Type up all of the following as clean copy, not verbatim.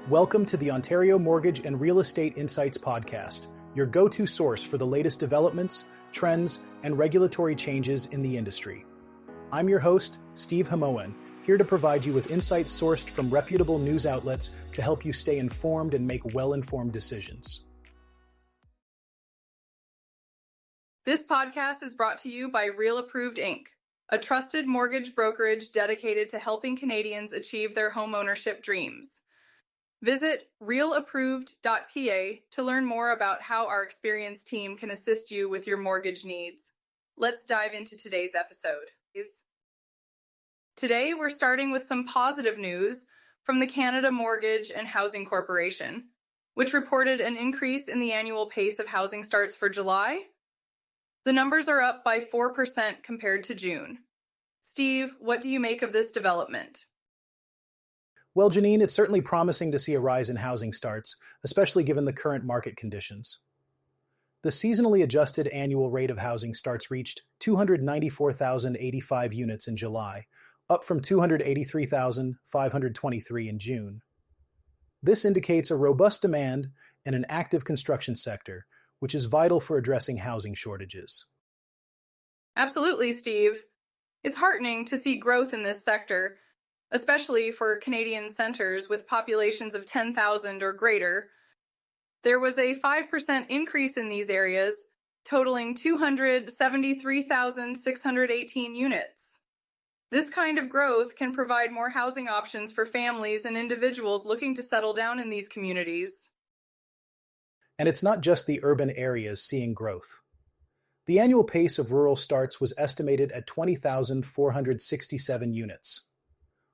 Welcome to the Ontario Mortgage and Real Estate Insights Podcast, your go-to source for the latest developments, trends, and regulatory changes in the industry. I'm your host, Steve Hamoen, here to provide you with insights sourced from reputable news outlets to help you stay informed and make well-informed decisions. This podcast is brought to you by Real Approved Inc., a trusted mortgage brokerage dedicated to helping Canadians achieve their homeownership dreams. Visit realapproved.ca to learn more about how our experienced team can assist you with your mortgage needs. Let's dive into today's episode. Today, we're starting with some positive news from the Canada Mortgage and Housing Corporation, which reported an increase in the annual pace of housing starts for July. The numbers are up by 4% compared to June. Steve, what do you make of this development? Well, Janine, it's certainly promising to see a rise in housing starts, especially given the current market conditions. The seasonally adjusted annual rate of housing starts reached 294,085 units in July, up from 283,523 in June. This indicates a robust demand and an active construction sector, which is vital for addressing housing shortages. Absolutely, Steve. It's heartening to see growth in this sector, especially for Canadian centres with populations of 10,000 or greater. There was a 5% increase in these areas, totaling 273,618 units. This kind of growth can provide more housing options for families and individuals looking to settle down in these communities. And it's not just the urban areas seeing growth. The annual pace of rural starts was estimated at 20,467 units.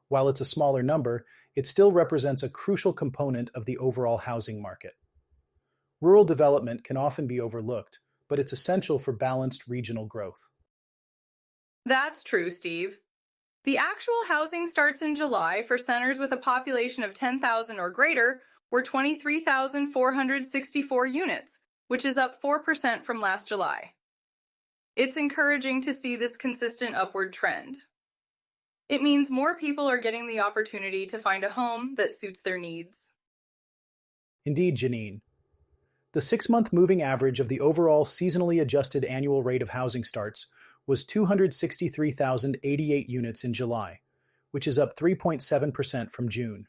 While it's a smaller number, it still represents a crucial component of the overall housing market. Rural development can often be overlooked, but it's essential for balanced regional growth. That's true, Steve. The actual housing starts in July for centres with a population of 10,000 or greater were 23,464 units, which is up 4% from last July. It's encouraging to see this consistent upward trend. It means more people are getting the opportunity to find a home that suits their needs. Indeed, Janine. The 6-month moving average of the overall seasonally adjusted annual rate of housing starts was 263,088 units in July, which is up 3.7% from June.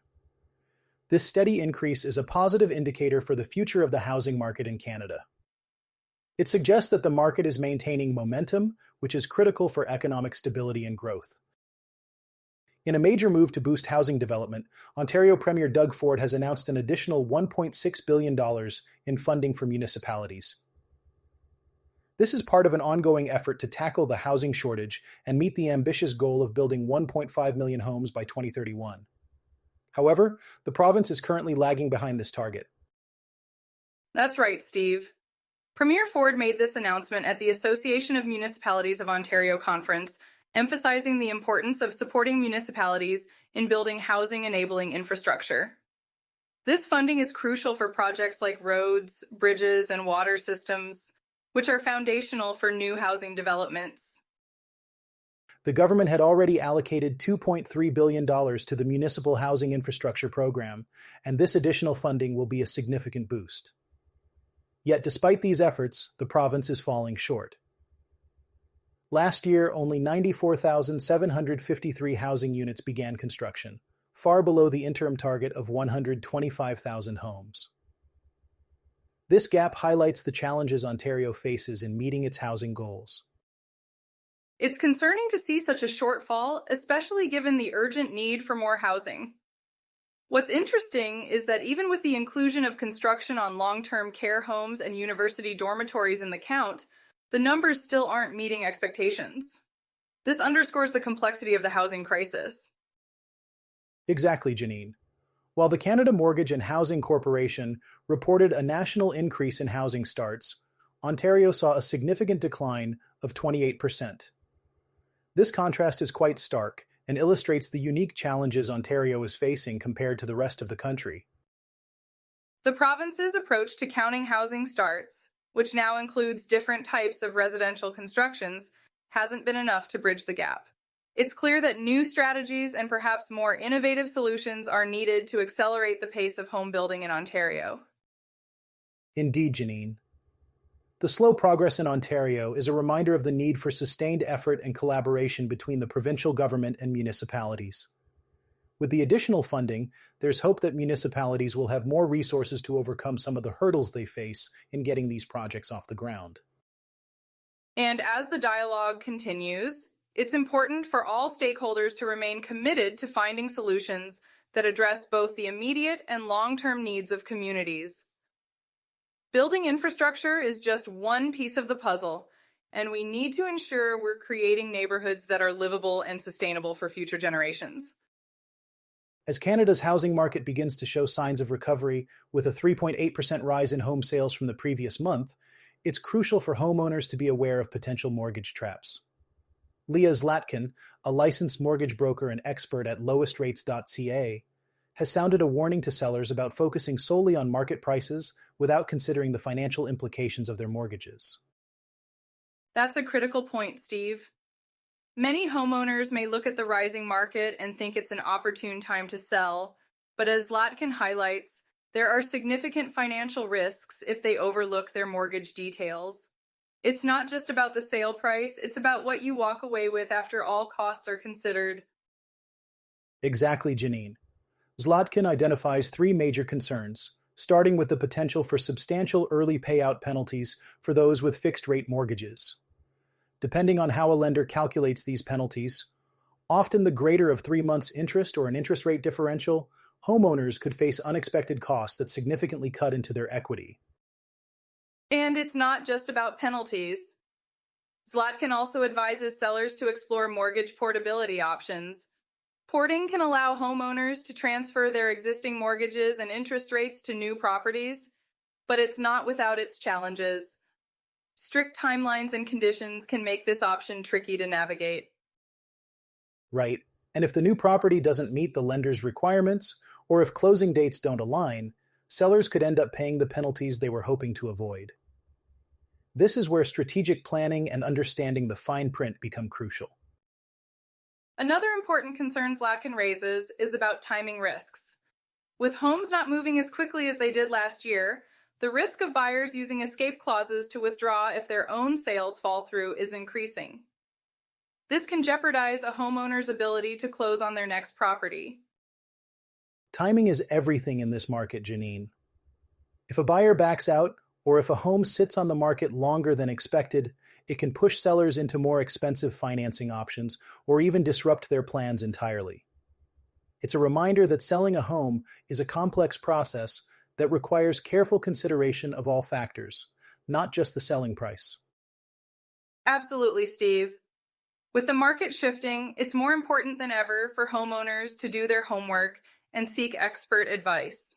This steady increase is a positive indicator for the future of the housing market in Canada. It suggests that the market is maintaining momentum, which is critical for economic stability and growth. In a major move to boost housing development, Ontario Premier Doug Ford has announced an additional $1.6 billion in funding for municipalities. This is part of an ongoing effort to tackle the housing shortage and meet the ambitious goal of building 1.5 million homes by 2031. However, the province is currently lagging behind this target. That's right, Steve. Premier Ford made this announcement at the Association of Municipalities of Ontario conference, emphasizing the importance of supporting municipalities in building housing-enabling infrastructure. This funding is crucial for projects like roads, bridges, and water systems, which are foundational for new housing developments. The government had already allocated $2.3 billion to the Municipal Housing Infrastructure Program, and this additional funding will be a significant boost. Yet despite these efforts, the province is falling short. Last year, only 94,753 housing units began construction, far below the interim target of 125,000 homes. This gap highlights the challenges Ontario faces in meeting its housing goals. It's concerning to see such a shortfall, especially given the urgent need for more housing. What's interesting is that even with the inclusion of construction on long-term care homes and university dormitories in the count, the numbers still aren't meeting expectations. This underscores the complexity of the housing crisis. Exactly, Janine. While the Canada Mortgage and Housing Corporation reported a national increase in housing starts, Ontario saw a significant decline of 28%. This contrast is quite stark and illustrates the unique challenges Ontario is facing compared to the rest of the country. The province's approach to counting housing starts, which now includes different types of residential constructions, hasn't been enough to bridge the gap. It's clear that new strategies and perhaps more innovative solutions are needed to accelerate the pace of home building in Ontario. Indeed, Janine. The slow progress in Ontario is a reminder of the need for sustained effort and collaboration between the provincial government and municipalities. With the additional funding, there's hope that municipalities will have more resources to overcome some of the hurdles they face in getting these projects off the ground. And as the dialogue continues, it's important for all stakeholders to remain committed to finding solutions that address both the immediate and long-term needs of communities. Building infrastructure is just one piece of the puzzle, and we need to ensure we're creating neighborhoods that are livable and sustainable for future generations. As Canada's housing market begins to show signs of recovery, with a 3.8% rise in home sales from the previous month, it's crucial for homeowners to be aware of potential mortgage traps. Leah Zlatkin, a licensed mortgage broker and expert at lowestrates.ca, has sounded a warning to sellers about focusing solely on market prices without considering the financial implications of their mortgages. That's a critical point, Steve. Many homeowners may look at the rising market and think it's an opportune time to sell, but as Zlatkin highlights, there are significant financial risks if they overlook their mortgage details. It's not just about the sale price, it's about what you walk away with after all costs are considered. Exactly, Janine. Zlatkin identifies three major concerns, starting with the potential for substantial early payout penalties for those with fixed-rate mortgages. Depending on how a lender calculates these penalties, often the greater of 3 months' interest or an interest rate differential, homeowners could face unexpected costs that significantly cut into their equity. And it's not just about penalties. Zlatkin also advises sellers to explore mortgage portability options. Porting can allow homeowners to transfer their existing mortgages and interest rates to new properties, but it's not without its challenges. Strict timelines and conditions can make this option tricky to navigate. Right, and if the new property doesn't meet the lender's requirements, or if closing dates don't align, sellers could end up paying the penalties they were hoping to avoid. This is where strategic planning and understanding the fine print become crucial. Another important concern Zlatkin raises is about timing risks. With homes not moving as quickly as they did last year, the risk of buyers using escape clauses to withdraw if their own sales fall through is increasing. This can jeopardize a homeowner's ability to close on their next property. Timing is everything in this market, Janine. If a buyer backs out, or if a home sits on the market longer than expected, it can push sellers into more expensive financing options or even disrupt their plans entirely. It's a reminder that selling a home is a complex process that requires careful consideration of all factors, not just the selling price. Absolutely, Steve. With the market shifting, it's more important than ever for homeowners to do their homework and seek expert advice.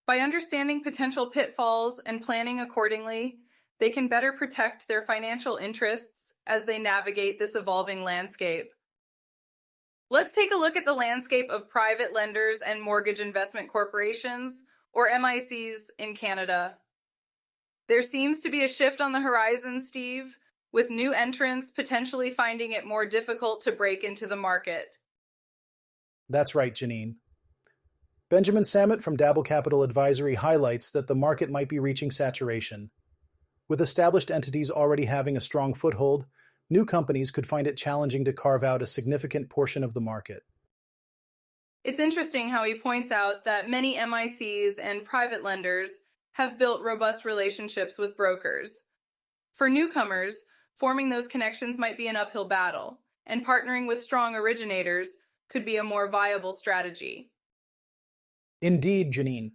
By understanding potential pitfalls and planning accordingly, they can better protect their financial interests as they navigate this evolving landscape. Let's take a look at the landscape of private lenders and mortgage investment corporations, or MICs, in Canada. There seems to be a shift on the horizon, Steve, with new entrants potentially finding it more difficult to break into the market. That's right, Janine. Benjamin Samet from Dabble Capital Advisory highlights that the market might be reaching saturation. With established entities already having a strong foothold, new companies could find it challenging to carve out a significant portion of the market. It's interesting how he points out that many MICs and private lenders have built robust relationships with brokers. For newcomers, forming those connections might be an uphill battle, and partnering with strong originators could be a more viable strategy. Indeed, Janine.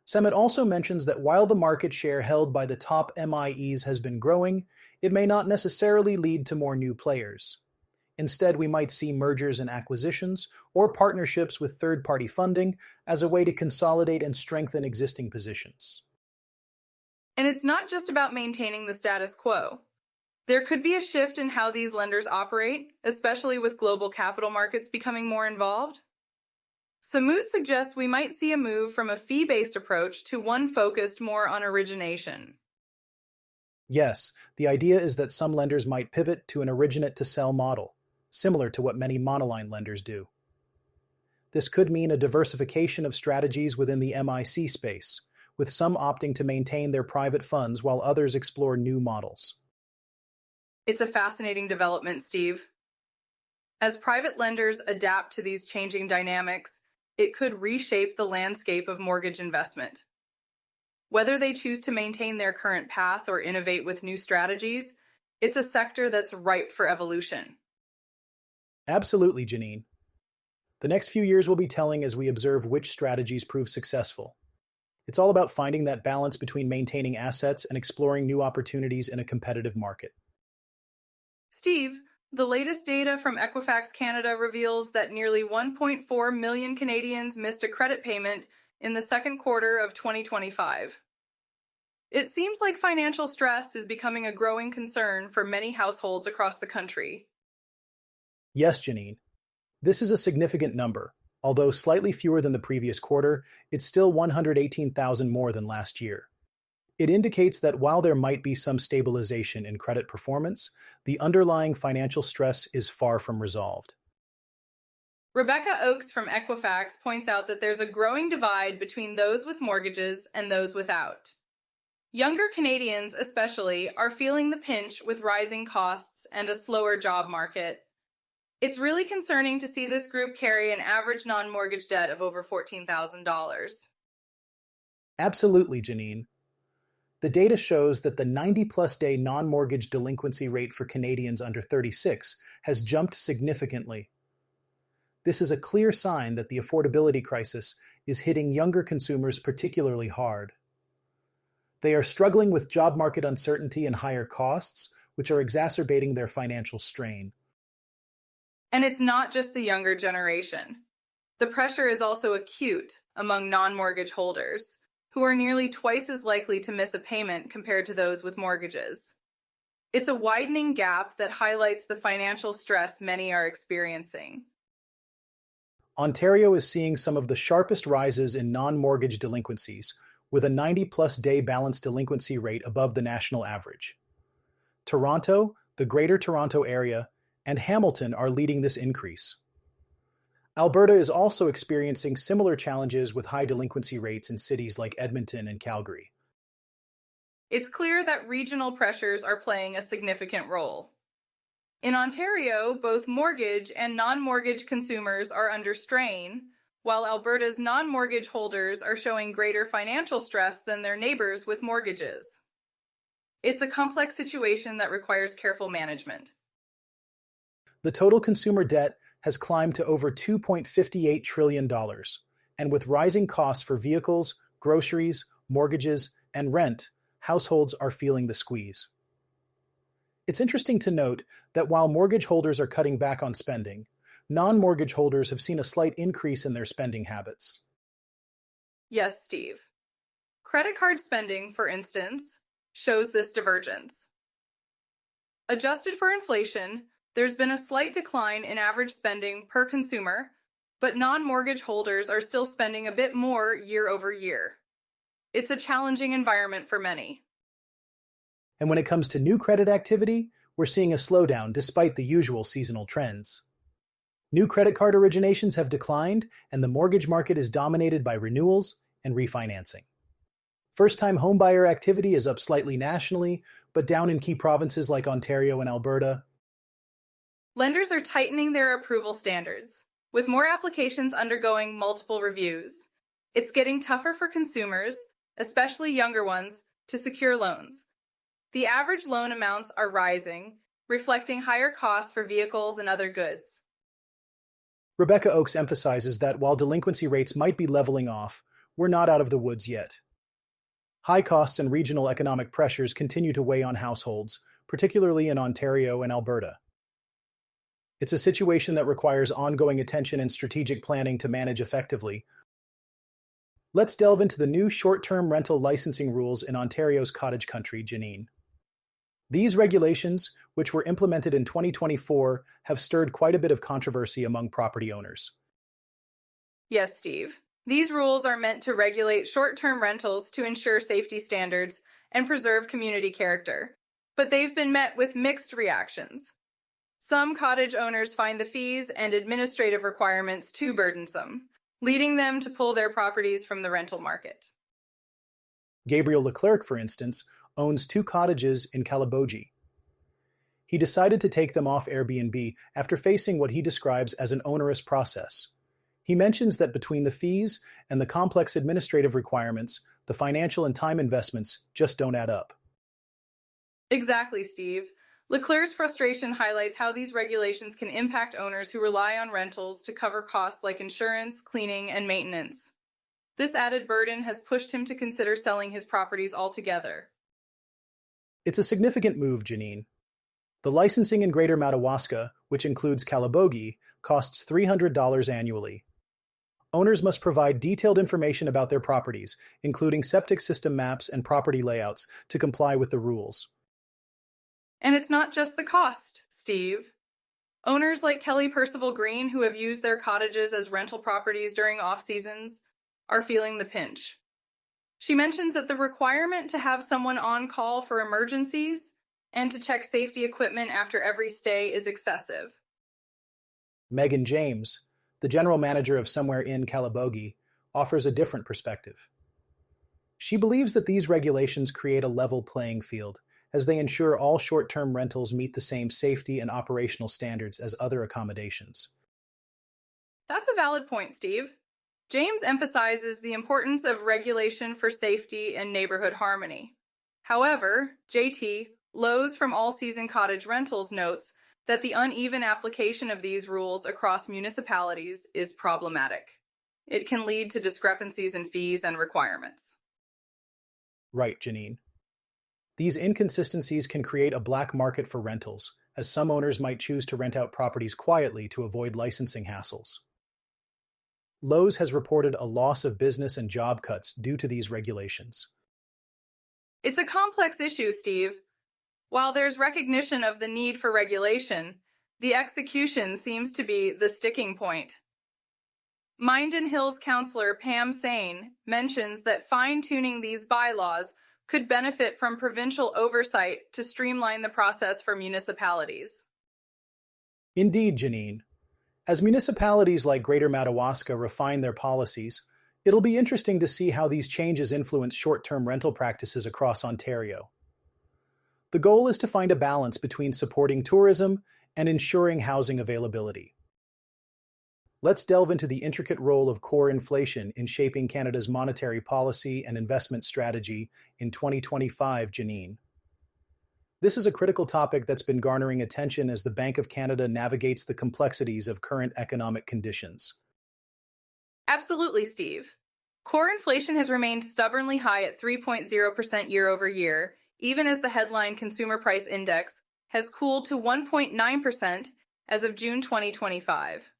Samet also mentions that while the market share held by the top MIEs has been growing, it may not necessarily lead to more new players. Instead, we might see mergers and acquisitions or partnerships with third-party funding as a way to consolidate and strengthen existing positions. And it's not just about maintaining the status quo. There could be a shift in how these lenders operate, especially with global capital markets becoming more involved. Samut suggests we might see a move from a fee-based approach to one focused more on origination. Yes, the idea is that some lenders might pivot to an originate-to-sell model, similar to what many monoline lenders do. This could mean a diversification of strategies within the MIC space, with some opting to maintain their private funds while others explore new models. It's a fascinating development, Steve. As private lenders adapt to these changing dynamics, it could reshape the landscape of mortgage investment. Whether they choose to maintain their current path or innovate with new strategies, it's a sector that's ripe for evolution. Absolutely, Janine. The next few years will be telling as we observe which strategies prove successful. It's all about finding that balance between maintaining assets and exploring new opportunities in a competitive market. Steve, the latest data from Equifax Canada reveals that nearly 1.4 million Canadians missed a credit payment in the second quarter of 2025. It seems like financial stress is becoming a growing concern for many households across the country. Yes, Janine. This is a significant number. Although slightly fewer than the previous quarter, it's still 118,000 more than last year. It indicates that while there might be some stabilization in credit performance, the underlying financial stress is far from resolved. Rebecca Oakes from Equifax points out that there's a growing divide between those with mortgages and those without. Younger Canadians, especially, are feeling the pinch with rising costs and a slower job market. It's really concerning to see this group carry an average non-mortgage debt of over $14,000. Absolutely, Janine. The data shows that the 90-plus day non-mortgage delinquency rate for Canadians under 36 has jumped significantly. This is a clear sign that the affordability crisis is hitting younger consumers particularly hard. They are struggling with job market uncertainty and higher costs, which are exacerbating their financial strain. And it's not just the younger generation. The pressure is also acute among non-mortgage holders, who are nearly twice as likely to miss a payment compared to those with mortgages. It's a widening gap that highlights the financial stress many are experiencing. Ontario is seeing some of the sharpest rises in non-mortgage delinquencies, with a 90-plus day balance delinquency rate above the national average. Toronto, the Greater Toronto Area, and Hamilton are leading this increase. Alberta is also experiencing similar challenges with high delinquency rates in cities like Edmonton and Calgary. It's clear that regional pressures are playing a significant role. In Ontario, both mortgage and non-mortgage consumers are under strain, while Alberta's non-mortgage holders are showing greater financial stress than their neighbors with mortgages. It's a complex situation that requires careful management. The total consumer debt has climbed to over $2.58 trillion, and with rising costs for vehicles, groceries, mortgages, and rent, households are feeling the squeeze. It's interesting to note that while mortgage holders are cutting back on spending, non-mortgage holders have seen a slight increase in their spending habits. Yes, Steve. Credit card spending, for instance, shows this divergence. Adjusted for inflation, there's been a slight decline in average spending per consumer, but non-mortgage holders are still spending a bit more year over year. It's a challenging environment for many. And when it comes to new credit activity, we're seeing a slowdown despite the usual seasonal trends. New credit card originations have declined, and the mortgage market is dominated by renewals and refinancing. First-time homebuyer activity is up slightly nationally, but down in key provinces like Ontario and Alberta. Lenders are tightening their approval standards, with more applications undergoing multiple reviews. It's getting tougher for consumers, especially younger ones, to secure loans. The average loan amounts are rising, reflecting higher costs for vehicles and other goods. Rebecca Oakes emphasizes that while delinquency rates might be leveling off, we're not out of the woods yet. High costs and regional economic pressures continue to weigh on households, particularly in Ontario and Alberta. It's a situation that requires ongoing attention and strategic planning to manage effectively. Let's delve into the new short-term rental licensing rules in Ontario's cottage country, Janine. These regulations, which were implemented in 2024, have stirred quite a bit of controversy among property owners. Yes, Steve. These rules are meant to regulate short-term rentals to ensure safety standards and preserve community character, but they've been met with mixed reactions. Some cottage owners find the fees and administrative requirements too burdensome, leading them to pull their properties from the rental market. Gabriel Leclerc, for instance, owns 2 cottages in Calabogie. He decided to take them off Airbnb after facing what he describes as an onerous process. He mentions that between the fees and the complex administrative requirements, the financial and time investments just don't add up. Exactly, Steve. Leclerc's frustration highlights how these regulations can impact owners who rely on rentals to cover costs like insurance, cleaning, and maintenance. This added burden has pushed him to consider selling his properties altogether. It's a significant move, Janine. The licensing in Greater Madawaska, which includes Calabogie, costs $300 annually. Owners must provide detailed information about their properties, including septic system maps and property layouts, to comply with the rules. And it's not just the cost, Steve. Owners like Kelly Percival Green, who have used their cottages as rental properties during off-seasons, are feeling the pinch. She mentions that the requirement to have someone on call for emergencies and to check safety equipment after every stay is excessive. Megan James, the general manager of Somewhere in Calabogie, offers a different perspective. She believes that these regulations create a level playing field, as they ensure all short-term rentals meet the same safety and operational standards as other accommodations. That's a valid point, Steve. James emphasizes the importance of regulation for safety and neighborhood harmony. However, JT Lowe's from All Season Cottage Rentals notes that the uneven application of these rules across municipalities is problematic. It can lead to discrepancies in fees and requirements. Right, Janine. These inconsistencies can create a black market for rentals, as some owners might choose to rent out properties quietly to avoid licensing hassles. Lowe's has reported a loss of business and job cuts due to these regulations. It's a complex issue, Steve. While there's recognition of the need for regulation, the execution seems to be the sticking point. Minden Hills counselor Pam Sain mentions that fine-tuning these bylaws could benefit from provincial oversight to streamline the process for municipalities. Indeed, Janine. As municipalities like Greater Madawaska refine their policies, it'll be interesting to see how these changes influence short-term rental practices across Ontario. The goal is to find a balance between supporting tourism and ensuring housing availability. Let's delve into the intricate role of core inflation in shaping Canada's monetary policy and investment strategy in 2025, Janine. This is a critical topic that's been garnering attention as the Bank of Canada navigates the complexities of current economic conditions. Absolutely, Steve. Core inflation has remained stubbornly high at 3.0% year over year, even as the headline Consumer Price Index has cooled to 1.9% as of June 2025.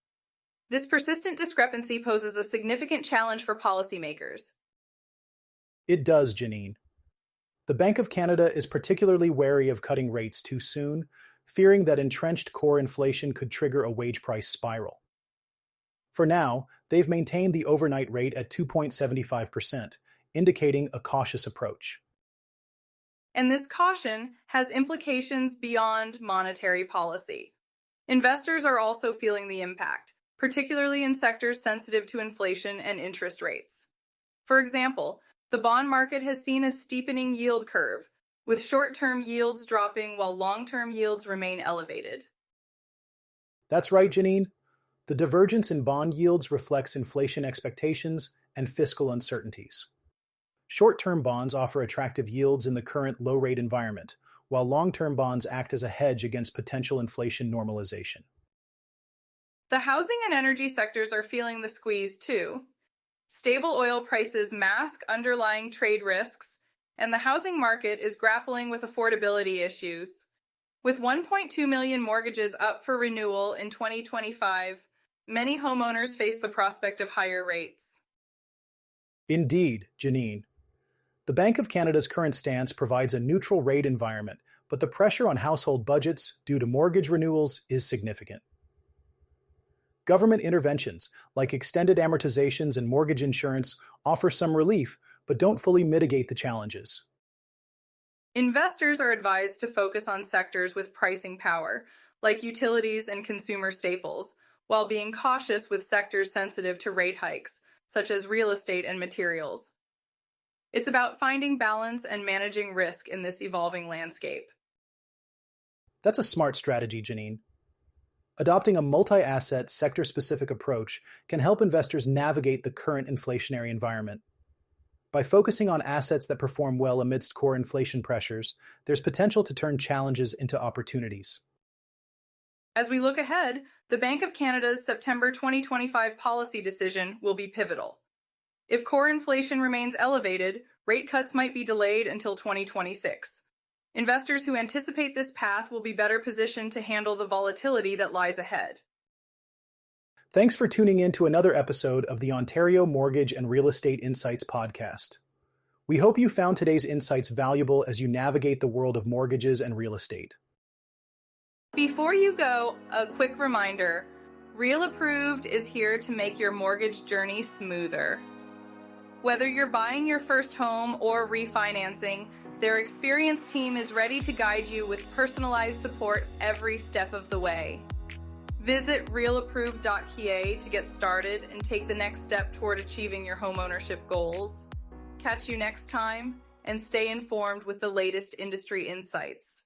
This persistent discrepancy poses a significant challenge for policymakers. It does, Janine. The Bank of Canada is particularly wary of cutting rates too soon, fearing that entrenched core inflation could trigger a wage price spiral. For now, they've maintained the overnight rate at 2.75%, indicating a cautious approach. And this caution has implications beyond monetary policy. Investors are also feeling the impact, particularly in sectors sensitive to inflation and interest rates. For example, the bond market has seen a steepening yield curve, with short-term yields dropping while long-term yields remain elevated. That's right, Janine. The divergence in bond yields reflects inflation expectations and fiscal uncertainties. Short-term bonds offer attractive yields in the current low-rate environment, while long-term bonds act as a hedge against potential inflation normalization. The housing and energy sectors are feeling the squeeze too. Stable oil prices mask underlying trade risks, and the housing market is grappling with affordability issues. With 1.2 million mortgages up for renewal in 2025, many homeowners face the prospect of higher rates. Indeed, Janine. The Bank of Canada's current stance provides a neutral rate environment, but the pressure on household budgets due to mortgage renewals is significant. Government interventions, like extended amortizations and mortgage insurance, offer some relief, but don't fully mitigate the challenges. Investors are advised to focus on sectors with pricing power, like utilities and consumer staples, while being cautious with sectors sensitive to rate hikes, such as real estate and materials. It's about finding balance and managing risk in this evolving landscape. That's a smart strategy, Janine. Adopting a multi-asset, sector-specific approach can help investors navigate the current inflationary environment. By focusing on assets that perform well amidst core inflation pressures, there's potential to turn challenges into opportunities. As we look ahead, the Bank of Canada's September 2025 policy decision will be pivotal. If core inflation remains elevated, rate cuts might be delayed until 2026. Investors who anticipate this path will be better positioned to handle the volatility that lies ahead. Thanks for tuning in to another episode of the Ontario Mortgage and Real Estate Insights podcast. We hope you found today's insights valuable as you navigate the world of mortgages and real estate. Before you go, a quick reminder, Real Approved is here to make your mortgage journey smoother. Whether you're buying your first home or refinancing, their experienced team is ready to guide you with personalized support every step of the way. Visit realapproved.ca to get started and take the next step toward achieving your homeownership goals. Catch you next time, and stay informed with the latest industry insights.